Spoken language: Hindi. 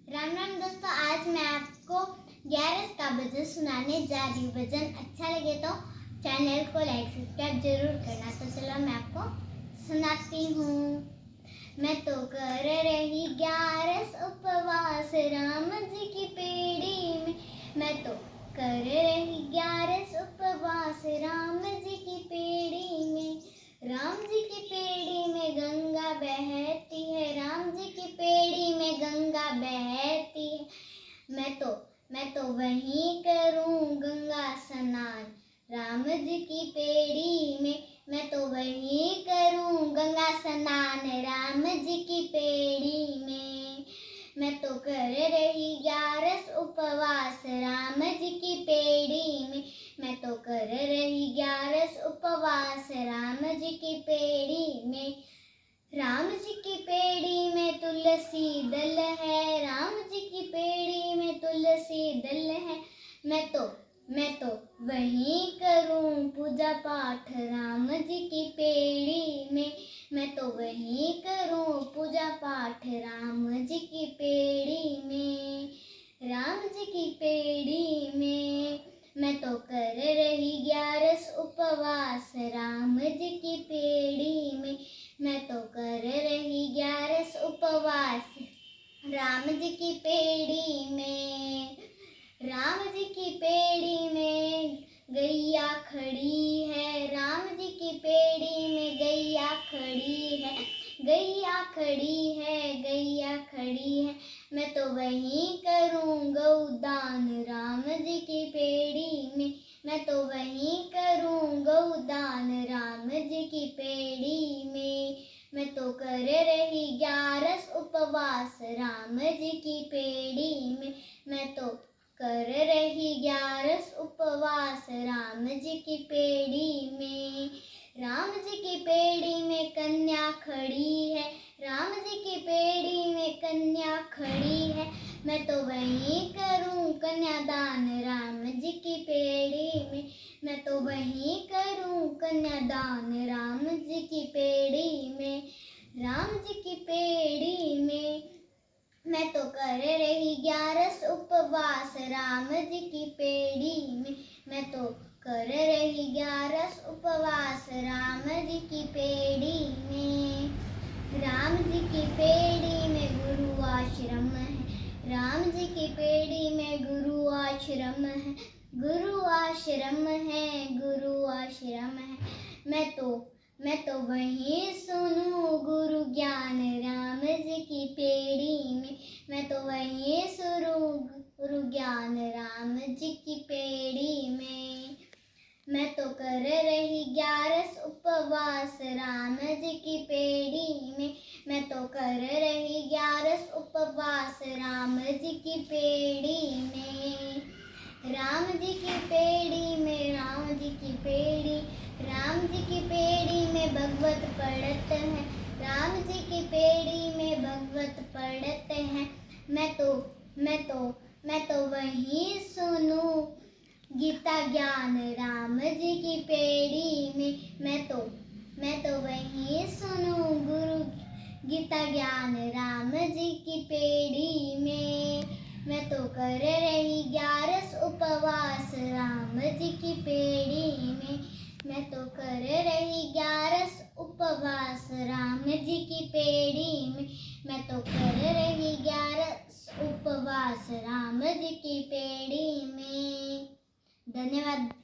राम राम दोस्तों, आज मैं आपको 11 का भजन सुनाने जा रही हूँ। भजन अच्छा लगे तो चैनल को लाइक सब्सक्राइब जरूर करना। तो चलो मैं आपको सुनाती हूँ। मैं तो कर रही 11 उपवास राम जी की पेड़ी में। मैं तो कर रही 11 उपवास राम जी की पेड़ी में। राम जी की पेड़ी में गंगा बहती है, राम जी की पेड़ी में गंगा बहती है। मैं तो वहीं करूं गंगा स्नान राम जी की पेड़ी में। मैं तो वहीं करूं गंगा स्नान राम जी की पेड़ी में। मैं तो कर रही 11 उपवास राम जी की पेड़ी में। मैं तो कर रही 11 उपवास राम जी की पेड़ी में। राम जी की पेड़ी में तुलसी दल है, राम जी की पेड़ी में तुलसी दल है। मैं तो वहीं करूं पूजा पाठ राम जी की पेड़ी में। मैं तो वहीं करूं पूजा पाठ राम जी की पेड़ी में। राम जी की पेड़ी में मैं तो कर रही 11 उपवास राम जी की पेड़ी में। मैं तो कर रही 11 उपवास राम जी की पेड़ी में। राम जी की पेड़ी में गैया खड़ी है, राम जी की पेड़ी में गैया खड़ी है। गैया खड़ी है, गैया खड़ी है। मैं तो वहीं करूं गौदान राम जी की पेड़ी में। मैं तो वहीं करूं गौदान राम जी की पेड़ी में। मैं तो कर रही 11 उपवास राम जी की पेड़ी में। मैं तो कर रही 11 उपवास राम जी की पेड़ी में। राम जी की पेड़ी में कन्या खड़ी है, राम जी की पेड़ी में कन्या खड़ी है। मैं तो वहीं करूं कन्यादान राम जी की पेड़ी में। मैं तो वहीं करूं कन्यादान राम जी की पेड़ी में। राम जी की पेड़ी में मैं तो कर रही 11 उपवास राम जी की पेड़ी में। मैं तो कर रही 11 उपवास राम जी की पेड़ी में। राम जी की पेड़ी में गुरु आश्रम है, राम जी की पेड़ी में गुरु आश्रम है। गुरु आश्रम है, गुरु आश्रम है। मैं तो वहीं सुनूं गुरु ज्ञान राम जी की पेड़ी में। मैं तो वहीं सुनूं गुरु ज्ञान राम जी की पेड़ी में। मैं तो कर रही 11 उपवास राम जी की पेड़ी में। मैं तो कर रही 11 उपवास राम जी की पेड़ी में। राम जी की पेड़ी में, राम जी की पेड़ी, राम जी की पेड़ी में भगवत पढ़ते हैं, राम जी की पेड़ी में भगवत पढ़ते हैं। मैं तो वहीं सुनूं गीता ज्ञान राम जी की पेड़ी में। मैं तो वहीं सुनूं गुरु गीता ज्ञान राम जी की पेड़ी में। मैं तो कर रही 11 उपवास राम जी की पेड़ी में। मैं तो कर रही 11 उपवास राम जी की पेड़ी में। मैं तो कर रही 11 उपवास राम जी की पेड़ी में। धन्यवाद।